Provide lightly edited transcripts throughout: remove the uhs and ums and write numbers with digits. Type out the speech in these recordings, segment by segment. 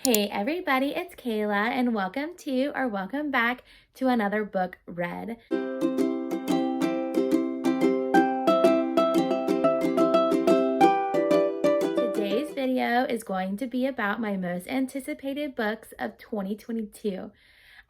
Hey everybody, it's Kayla and welcome back to another book read. Today's video is going to be about my most anticipated books of 2022.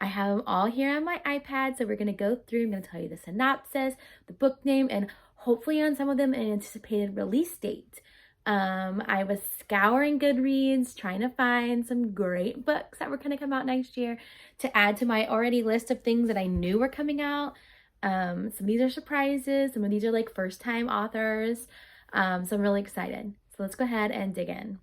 I have them all here on my iPad, so we're going to go through. I'm going to tell you the synopsis, the book name, and hopefully on some of them an anticipated release date. I was scouring Goodreads, trying to find some great books that were going to come out next year to add to my already list of things that I knew were coming out. Some of these are surprises. Some of these are like first-time authors. So I'm really excited. So let's go ahead and dig in.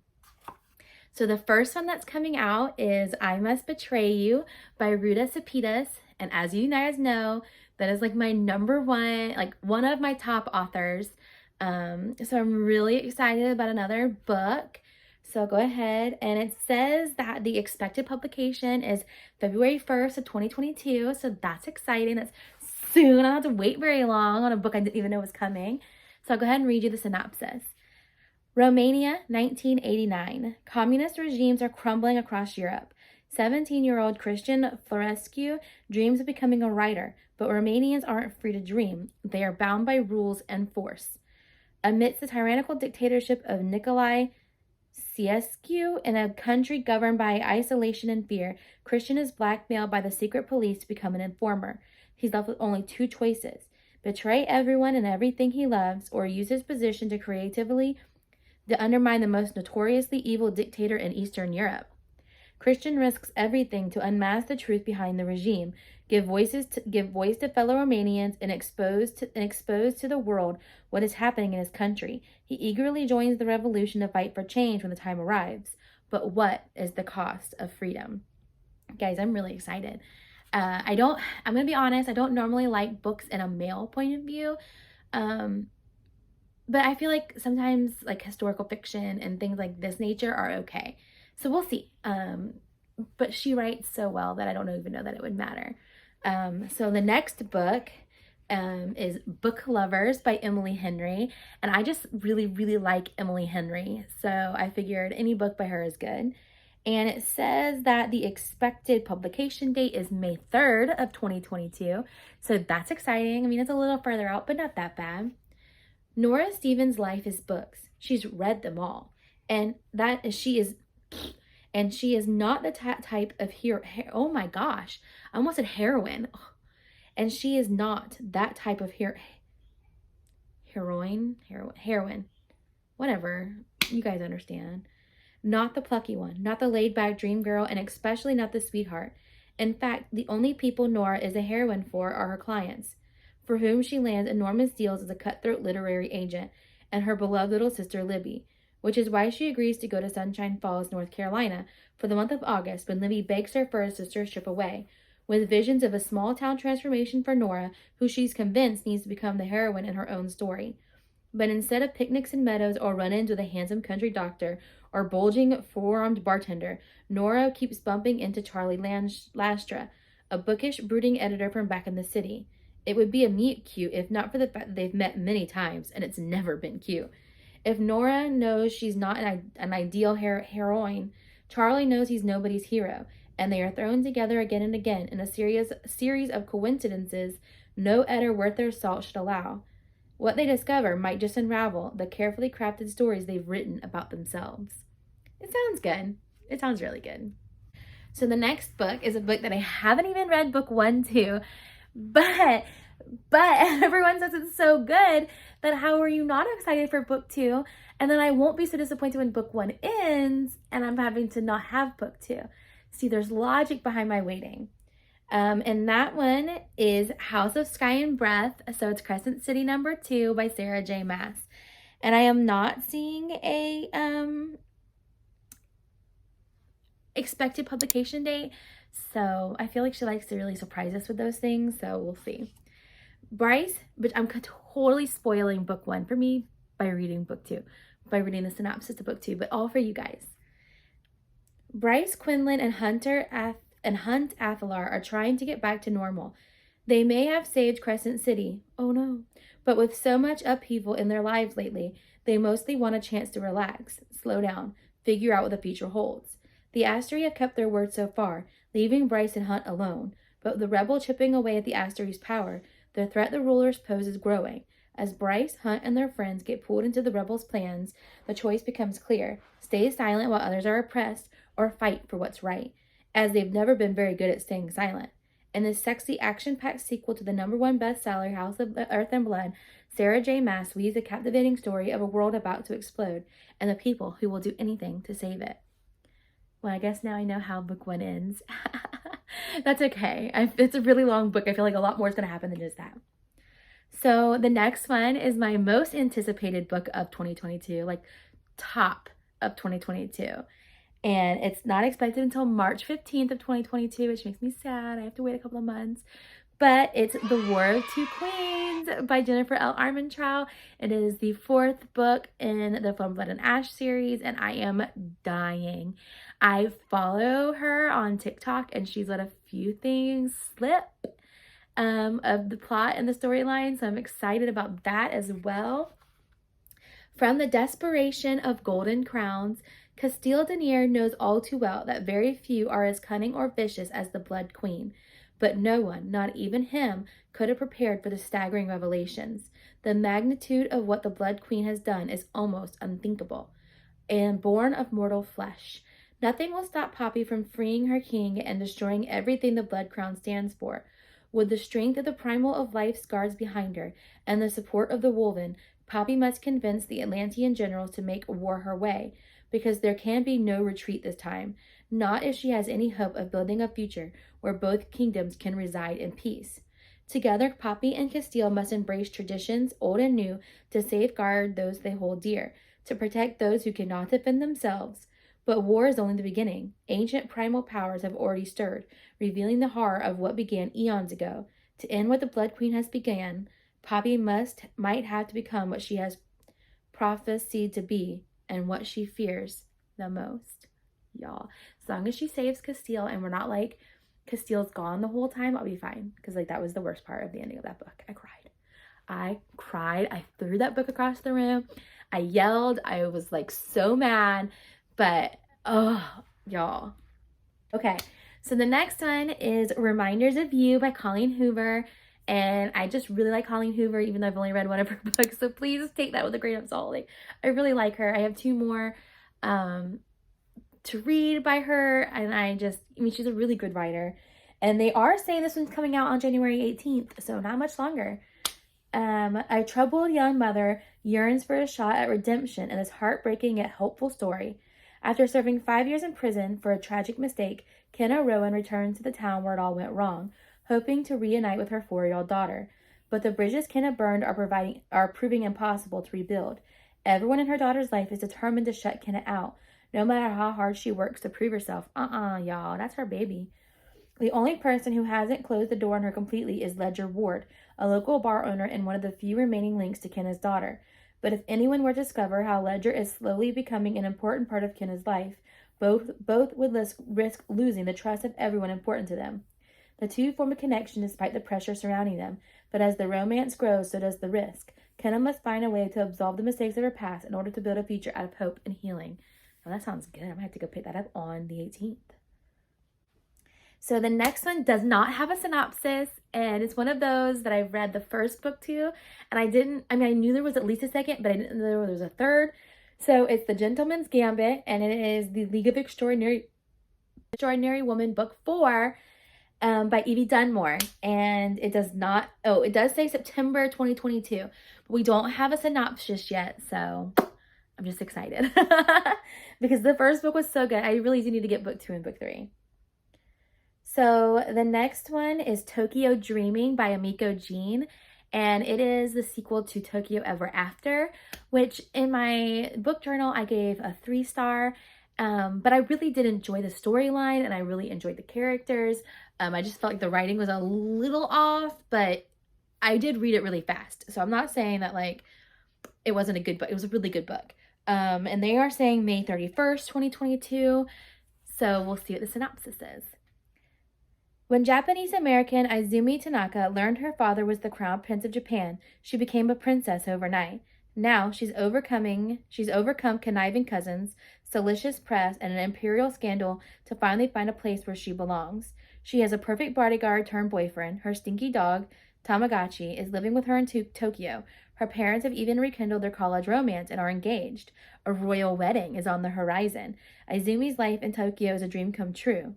So the first one that's coming out is I Must Betray You by Ruta Sepetys. And as you guys know, that is like my number one, like one of my top authors. So I'm really excited about another book. So I'll go ahead, and it says that the expected publication is February 1st of 2022. So that's exciting. That's soon. I don't have to wait very long on a book I didn't even know was coming. So I'll go ahead and read you the synopsis. Romania, 1989. Communist regimes are crumbling across Europe. 17-year-old Christian Florescu dreams of becoming a writer, but Romanians aren't free to dream. They are bound by rules and force. Amidst the tyrannical dictatorship of Nicolae Ceausescu in a country governed by isolation and fear, Christian is blackmailed by the secret police to become an informer. He's left with only two choices: betray everyone and everything he loves, or use his position to creatively undermine the most notoriously evil dictator in Eastern Europe. Christian risks everything to unmask the truth behind the regime, give voice to fellow Romanians, and expose to the world what is happening in his country. He eagerly joins the revolution to fight for change when the time arrives. But what is the cost of freedom? Guys, I'm really excited. I'm going to be honest, I don't normally like books in a male point of view. But I feel like sometimes like historical fiction and things like this nature are okay. So we'll see. But she writes so well that I don't even know that it would matter. So the next book is Book Lovers by Emily Henry. And I just really, really like Emily Henry. So I figured any book by her is good. And it says that the expected publication date is May 3rd of 2022. So that's exciting. I mean, it's a little further out, but not that bad. Nora Stevens' life is books. She's read them all. And she is not the type of oh my gosh, I almost said heroine. And she is not that type of heroine, whatever, you guys understand. Not the plucky one, not the laid-back dream girl, and especially not the sweetheart. In fact, the only people Nora is a heroine for are her clients, for whom she lands enormous deals as a cutthroat literary agent, and her beloved little sister Libby, which is why she agrees to go to Sunshine Falls, North Carolina, for the month of August, when Libby begs her for her sister's trip away, with visions of a small-town transformation for Nora, who she's convinced needs to become the heroine in her own story. But instead of picnics and meadows or run-ins with a handsome country doctor or bulging four-armed bartender, Nora keeps bumping into Charlie Lastra, a bookish, brooding editor from back in the city. It would be a meet cute if not for the fact that they've met many times, and it's never been cute. If Nora knows she's not an ideal heroine, Charlie knows he's nobody's hero, and they are thrown together again and again in a series of coincidences no editor worth their salt should allow. What they discover might just unravel the carefully crafted stories they've written about themselves. It sounds good. It sounds really good. So the next book is a book that I haven't even read book 1 to, but everyone says it's so good that how are you not excited for book 2? And then I won't be so disappointed when book 1 ends and I'm having to not have book 2. See, there's logic behind my waiting. And that one is House of Sky and Breath. So it's Crescent City #2 by Sarah J. Maas. And I am not seeing a expected publication date. So I feel like she likes to really surprise us with those things. So we'll see. Bryce, but I'm totally spoiling book 1 for me by reading book 2, by reading the synopsis of book 2, but all for you guys. Bryce Quinlan and Hunt Athalar are trying to get back to normal. They may have saved Crescent City, oh no, but with so much upheaval in their lives lately, they mostly want a chance to relax, slow down, figure out what the future holds. The Astery have kept their word so far, leaving Bryce and Hunt alone. But with the rebel chipping away at the Astery's power, the threat the rulers pose is growing. As Bryce, Hunt, and their friends get pulled into the rebels' plans, the choice becomes clear: stay silent while others are oppressed, or fight for what's right, as they've never been very good at staying silent. In this sexy, action-packed sequel to the #1 bestseller House of Earth and Blood, Sarah J. Maas weaves a captivating story of a world about to explode and the people who will do anything to save it. Well, I guess now I know how book 1 ends. That's okay. It's a really long book. I feel like a lot more is going to happen than just that. So the next one is my most anticipated book of 2022, like top of 2022. And it's not expected until March 15th of 2022, which makes me sad. I have to wait a couple of months. But it's The War of Two Queens by Jennifer L. Armentrout. It is the 4th book in the Flame, Blood, and Ash series, and I am dying. I follow her on TikTok, and she's let a few things slip of the plot and the storyline, so I'm excited about that as well. From the desperation of Golden Crowns, Castile Denier knows all too well that very few are as cunning or vicious as the Blood Queen. But no one, not even him, could have prepared for the staggering revelations. The magnitude of what the Blood Queen has done is almost unthinkable. And born of mortal flesh, nothing will stop Poppy from freeing her king and destroying everything the Blood Crown stands for. With the strength of the primal of life's guards behind her and the support of the Wolven, Poppy must convince the Atlantean generals to make war her way, because there can be no retreat this time, not if she has any hope of building a future where both kingdoms can reside in peace. Together, Poppy and Castile must embrace traditions, old and new, to safeguard those they hold dear, to protect those who cannot defend themselves. But war is only the beginning. Ancient primal powers have already stirred, revealing the horror of what began eons ago. To end what the Blood Queen has begun, Poppy might have to become what she has prophesied to be, and what she fears the most. Y'all, as long as she saves Castile and we're not like Castile's gone the whole time, I'll be fine. Because like that was the worst part of the ending of that book. I cried. I threw that book across the room. I yelled. I was like so mad. But oh, y'all. Okay, so the next one is Reminders of You by Colleen Hoover. And I just really like Colleen Hoover, even though I've only read one of her books. So please take that with a grain of salt. Like, I really like her. I have 2 more to read by her. And she's a really good writer. And they are saying this one's coming out on January 18th. So not much longer. A troubled young mother yearns for a shot at redemption in this heartbreaking yet hopeful story. After serving 5 years in prison for a tragic mistake, Kenna Rowan returns to the town where it all went wrong, hoping to reunite with her 4-year-old daughter. But the bridges Kenna burned are proving impossible to rebuild. Everyone in her daughter's life is determined to shut Kenna out, no matter how hard she works to prove herself. Y'all, that's her baby. The only person who hasn't closed the door on her completely is Ledger Ward, a local bar owner and one of the few remaining links to Kenna's daughter. But if anyone were to discover how Ledger is slowly becoming an important part of Kenna's life, both would risk losing the trust of everyone important to them. The two form a connection despite the pressure surrounding them, but as the romance grows, so does the risk. Kenna must find a way to absolve the mistakes of her past in order to build a future out of hope and healing. Well, that sounds good. I'm going to have to go pick that up on the 18th. So the next one does not have a synopsis, and it's one of those that I read the first book to, and I knew there was at least a second, but I didn't know there was a third. So it's The Gentleman's Gambit, and it is the League of Extraordinary Women, book 4, by Evie Dunmore. And it does say September 2022, but we don't have a synopsis yet, so I'm just excited. Because the first book was so good. I really do need to get book 2 and book 3. So the next one is Tokyo Dreaming by Amiko Jean, and it is the sequel to Tokyo Ever After, which in my book journal I gave a 3-star, but I really did enjoy the storyline and I really enjoyed the characters. I just felt like the writing was a little off, but I did read it really fast. So I'm not saying that like it wasn't a good book. It was a really good book. And they are saying May 31st, 2022. So we'll see what the synopsis is. When Japanese-American Izumi Tanaka learned her father was the Crown Prince of Japan, she became a princess overnight. Now she's overcome conniving cousins, salacious press, and an imperial scandal to finally find a place where she belongs. She has a perfect bodyguard turned boyfriend. Her stinky dog, Tamagotchi, is living with her in Tokyo. Her parents have even rekindled their college romance and are engaged. A royal wedding is on the horizon. Izumi's life in Tokyo is a dream come true.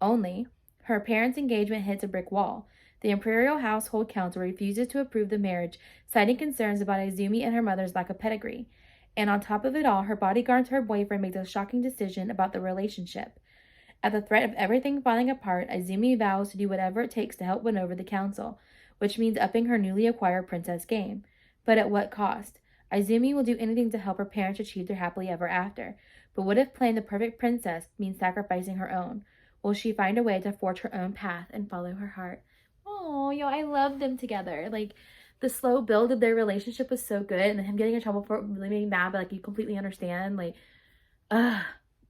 Only, her parents' engagement hits a brick wall. The Imperial Household Council refuses to approve the marriage, citing concerns about Izumi and her mother's lack of pedigree. And on top of it all, her bodyguard, her boyfriend, makes a shocking decision about the relationship. At the threat of everything falling apart, Izumi vows to do whatever it takes to help win over the council, which means upping her newly acquired princess game. But at what cost? Izumi will do anything to help her parents achieve their happily ever after. But what if playing the perfect princess means sacrificing her own? Will she find a way to forge her own path and follow her heart? Oh, yo, I love them together. Like, the slow build of their relationship was so good, and him getting in trouble for it really made me mad, but, like, you completely understand. Like,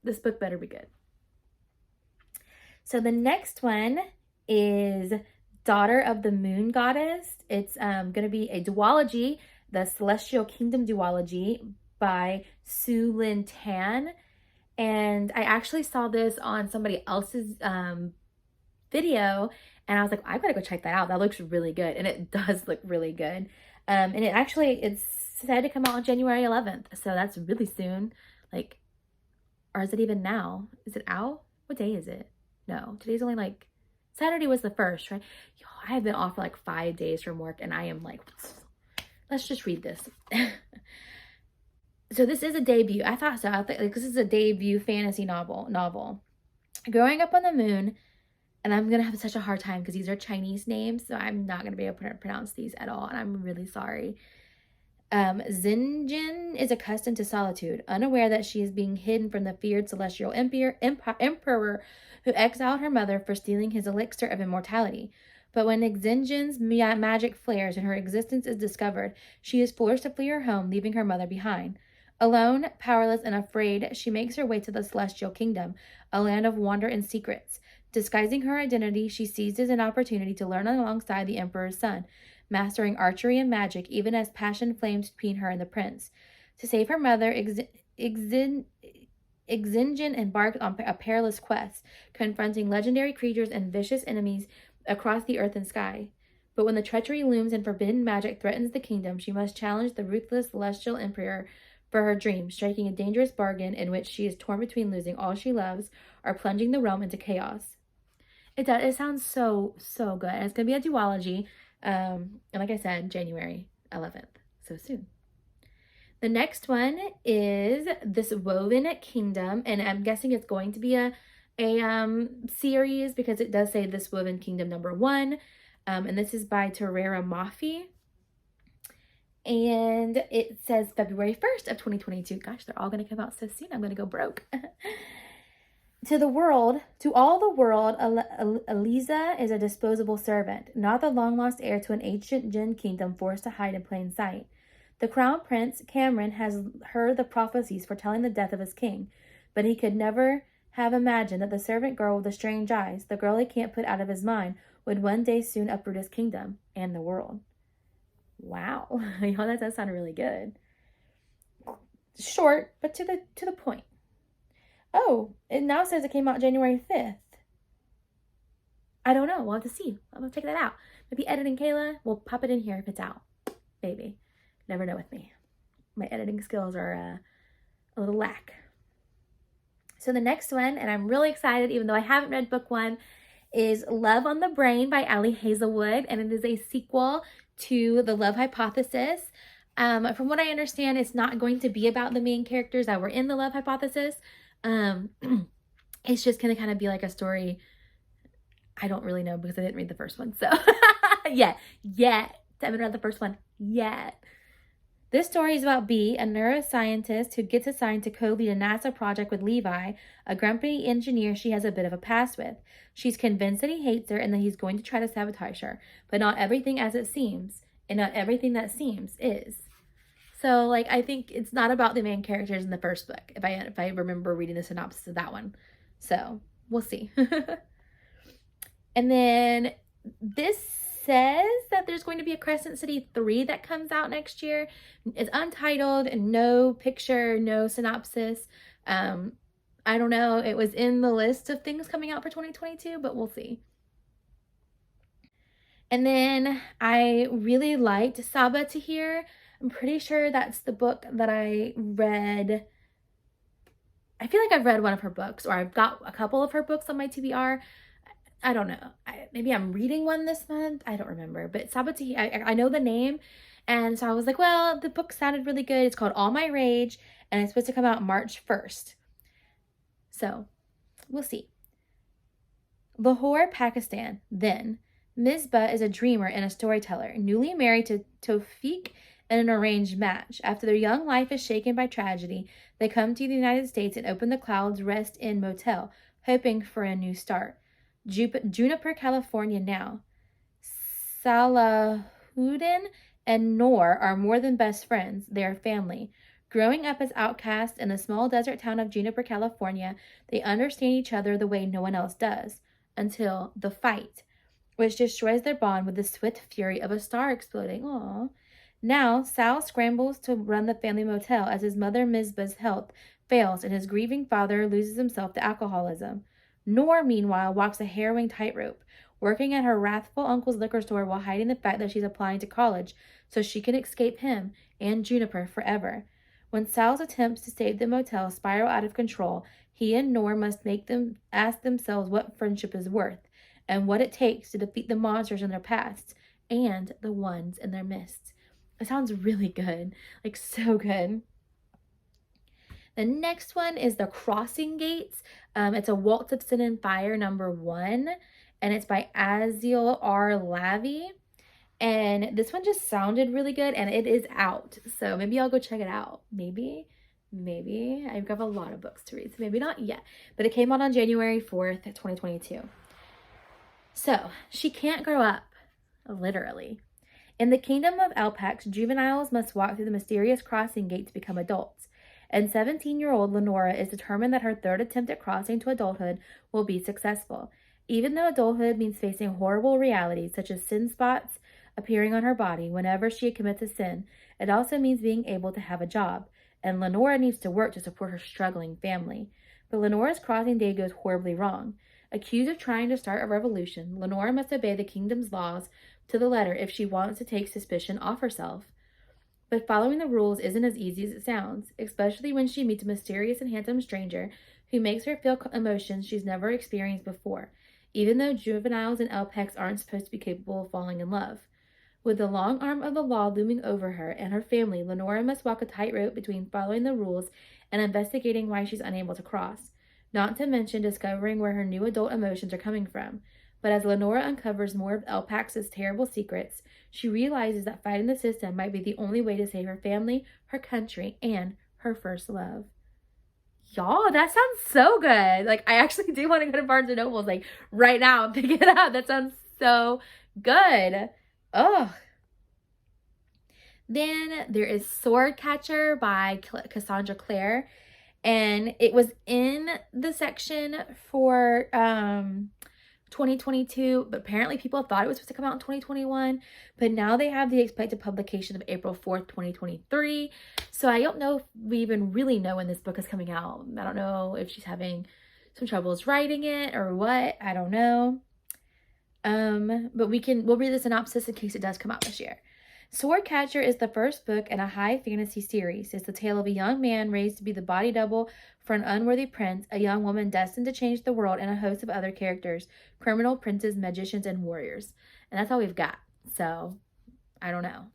this book better be good. So the next one is Daughter of the Moon Goddess. It's going to be a duology, the Celestial Kingdom duology by Su Lin Tan. And I actually saw this on somebody else's video, and I was like, I gotta go check that out. That looks really good. And it does look really good. And it's said to come out on January 11th. So that's really soon. Like, or is it even now? Is it out? What day is it? No, today's only like, Saturday was the 1st, right? Yo, I have been off for like 5 days from work, and I am like, let's just read this. So this is a debut. I thought so. I thought, like, this is a debut fantasy novel. Growing up on the moon, and I'm going to have such a hard time because these are Chinese names, so I'm not going to be able to pronounce these at all, and I'm really sorry. Xinjin is accustomed to solitude, unaware that she is being hidden from the feared celestial emperor who exiled her mother for stealing his elixir of immortality. But when Xinjin's magic flares and her existence is discovered, she is forced to flee her home, leaving her mother behind. Alone, powerless, and afraid, she makes her way to the Celestial Kingdom, a land of wonder and secrets. Disguising her identity, she seizes an opportunity to learn alongside the Emperor's son, mastering archery and magic even as passion flames between her and the prince. To save her mother, Xinjin embarked on a perilous quest, confronting legendary creatures and vicious enemies across the earth and sky. But when the treachery looms and forbidden magic threatens the kingdom, she must challenge the ruthless celestial emperor for her dream, striking a dangerous bargain in which she is torn between losing all she loves or plunging the realm into chaos. It sounds so good. And it's going to be a duology. And like I said, January 11th. So soon. The next one is This Woven Kingdom. And I'm guessing it's going to be a series because it does say This Woven Kingdom #1. And this is by Terrera Mafi. And it says February 1st of 2022. Gosh, they're all going to come out so soon. I'm going to go broke. To all the world, Eliza is a disposable servant, not the long-lost heir to an ancient Jin kingdom forced to hide in plain sight. The crown prince, Cameron, has heard the prophecies foretelling the death of his king, but he could never have imagined that the servant girl with the strange eyes, the girl he can't put out of his mind, would one day soon uproot his kingdom and the world. Wow, that does sound really good. Short, but to the point. Oh, it now says it came out January 5th. I don't know. We'll have to see. I'm going to check that out. Maybe editing Kayla. We'll pop it in here if it's out. Maybe. Never know with me. My editing skills are a little lack. So the next one, and I'm really excited, even though I haven't read book 1, is Love on the Brain by Ali Hazelwood. And it is a sequel to The Love Hypothesis. From what I understand, it's not going to be about the main characters that were in The Love Hypothesis. It's just going to kind of be like a story. I don't really know because I didn't read the first one. So yet. I haven't read the first one yet. This story is about Bee, a neuroscientist who gets assigned to co-lead a NASA project with Levi, a grumpy engineer she has a bit of a past with. She's convinced that he hates her and that he's going to try to sabotage her, but not everything as it seems, and not everything that seems is. So, like, I think it's not about the main characters in the first book, if I remember reading the synopsis of that one. So, we'll see. And then this says that there's going to be a Crescent City 3 that comes out next year. It's untitled, no picture, no synopsis. I don't know. It was in the list of things coming out for 2022, but we'll see. And then I really liked Saba Tahir. I'm pretty sure that's the book that I read. I feel like I've read one of her books, or I've got a couple of her books on my TBR. I don't know. Maybe I'm reading one this month. I don't remember. But Saba Tahir, I know the name. And so I was like, well, the book sounded really good. It's called All My Rage, and it's supposed to come out March 1st. So we'll see. Lahore, Pakistan. Then, Misbah is a dreamer and a storyteller, newly married to Tawfiq in an arranged match. After their young life is shaken by tragedy, they come to the United States and open the Clouds Rest Inn Motel, hoping for a new start. Juniper, California now. Salahuddin and Noor are more than best friends. They are family. Growing up as outcasts in the small desert town of Juniper, California, they understand each other the way no one else does. Until the fight, which destroys their bond with the swift fury of a star exploding. Aww. Now, Sal scrambles to run the family motel as his mother Misbah's health fails and his grieving father loses himself to alcoholism. Noor, meanwhile, walks a harrowing tightrope, working at her wrathful uncle's liquor store while hiding the fact that she's applying to college so she can escape him and Juniper forever. When Sal's attempts to save the motel spiral out of control, he and Noor must make them ask themselves what friendship is worth and what it takes to defeat the monsters in their pasts and the ones in their midst. It sounds really good, like so good. The next one is The Crossing Gates. It's a Waltz of Sin and Fire #1, and it's by Aziel R. Lavie. And this one just sounded really good, and it is out. So maybe I'll go check it out. Maybe. I've got a lot of books to read, so maybe not yet. But it came out on January 4th, 2022. So, she can't grow up, literally. In the kingdom of Alpax, juveniles must walk through the mysterious crossing gate to become adults. And 17-year-old Lenora is determined that her third attempt at crossing to adulthood will be successful. Even though adulthood means facing horrible realities such as sin spots appearing on her body whenever she commits a sin, it also means being able to have a job. And Lenora needs to work to support her struggling family. But Lenora's crossing day goes horribly wrong. Accused of trying to start a revolution, Lenora must obey the kingdom's laws to the letter if she wants to take suspicion off herself. But following the rules isn't as easy as it sounds, especially when she meets a mysterious and handsome stranger who makes her feel emotions she's never experienced before, even though juveniles in Elpex aren't supposed to be capable of falling in love. With the long arm of the law looming over her and her family, Lenora must walk a tightrope between following the rules and investigating why she's unable to cross, not to mention discovering where her new adult emotions are coming from. But as Lenora uncovers more of Elpax's terrible secrets, she realizes that fighting the system might be the only way to save her family, her country, and her first love. Y'all, that sounds so good. Like, I actually do want to go to Barnes & Noble's, like, right now and pick it up. That sounds so good. Oh. Then there is Swordcatcher by Cassandra Clare. And it was in the section for 2022, but apparently people thought it was supposed to come out in 2021, but now they have the expected publication of April 4th, 2023. So I don't know if we even really know when this book is coming out. I don't know if she's having some troubles writing it or what. I don't know. But we'll read the synopsis in case it does come out this year. Swordcatcher is the first book in a high fantasy series. It's the tale of a young man raised to be the body double for an unworthy prince, a young woman destined to change the world, and a host of other characters, criminal princes, magicians, and warriors. And that's all we've got. So, I don't know.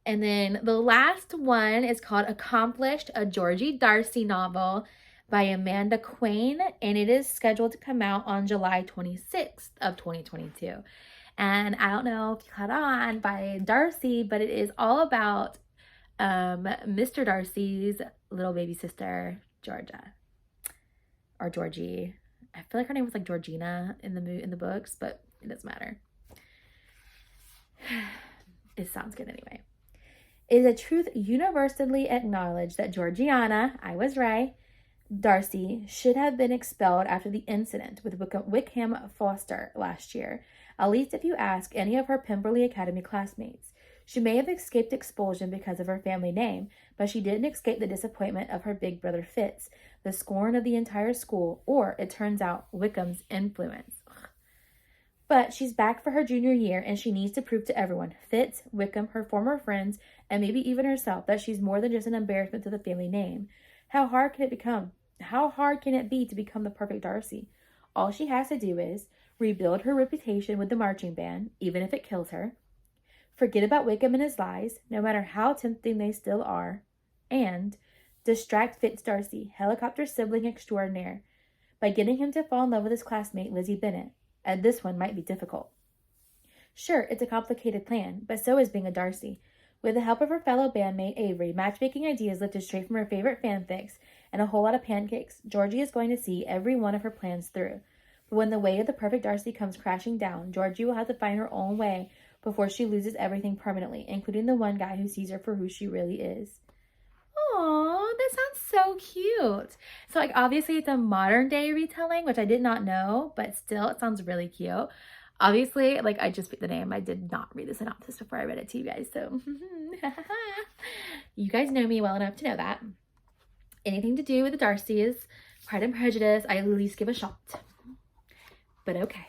And then the last one is called Accomplished, a Georgie Darcy novel by Amanda Quain, and it is scheduled to come out on July 26th of 2022. And I don't know if you caught on by Darcy, but it is all about Mr. Darcy's little baby sister, Georgia. Or Georgie. I feel like her name was like Georgina in the books, but it doesn't matter. It sounds good anyway. It is a truth universally acknowledged that Georgiana, I was right, Darcy should have been expelled after the incident with Wickham Foster last year, at least if you ask any of her Pemberley Academy classmates. She may have escaped expulsion because of her family name, but she didn't escape the disappointment of her big brother Fitz, the scorn of the entire school, or, it turns out, Wickham's influence. But she's back for her junior year, and she needs to prove to everyone, Fitz, Wickham, her former friends, and maybe even herself, that she's more than just an embarrassment to the family name. How hard can it become? How hard can it be to become the perfect Darcy? All she has to do is rebuild her reputation with the marching band, even if it kills her, forget about Wickham and his lies, no matter how tempting they still are, and distract Fitz Darcy, helicopter sibling extraordinaire, by getting him to fall in love with his classmate Lizzie Bennet, and this one might be difficult. Sure, it's a complicated plan, but so is being a Darcy. With the help of her fellow bandmate Avery, matchmaking ideas lifted straight from her favorite fanfics, and a whole lot of pancakes, Georgie is going to see every one of her plans through. But when the way of the perfect Darcy comes crashing down, Georgie will have to find her own way before she loses everything permanently, including the one guy who sees her for who she really is. Aww, that sounds so cute. So, like, obviously it's a modern day retelling, which I did not know, but still it sounds really cute. Obviously, like, I just picked the name. I did not read the synopsis before I read it to you guys, so you guys know me well enough to know that. Anything to do with the Darcys, Pride and Prejudice, I at least give a shot. But okay,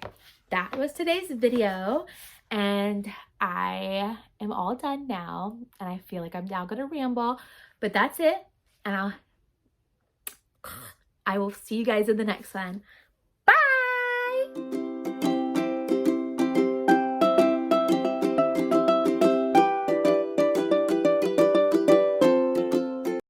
that was today's video, and I am all done now, and I feel like I'm now gonna ramble, but that's it, and I will see you guys in the next one. Bye!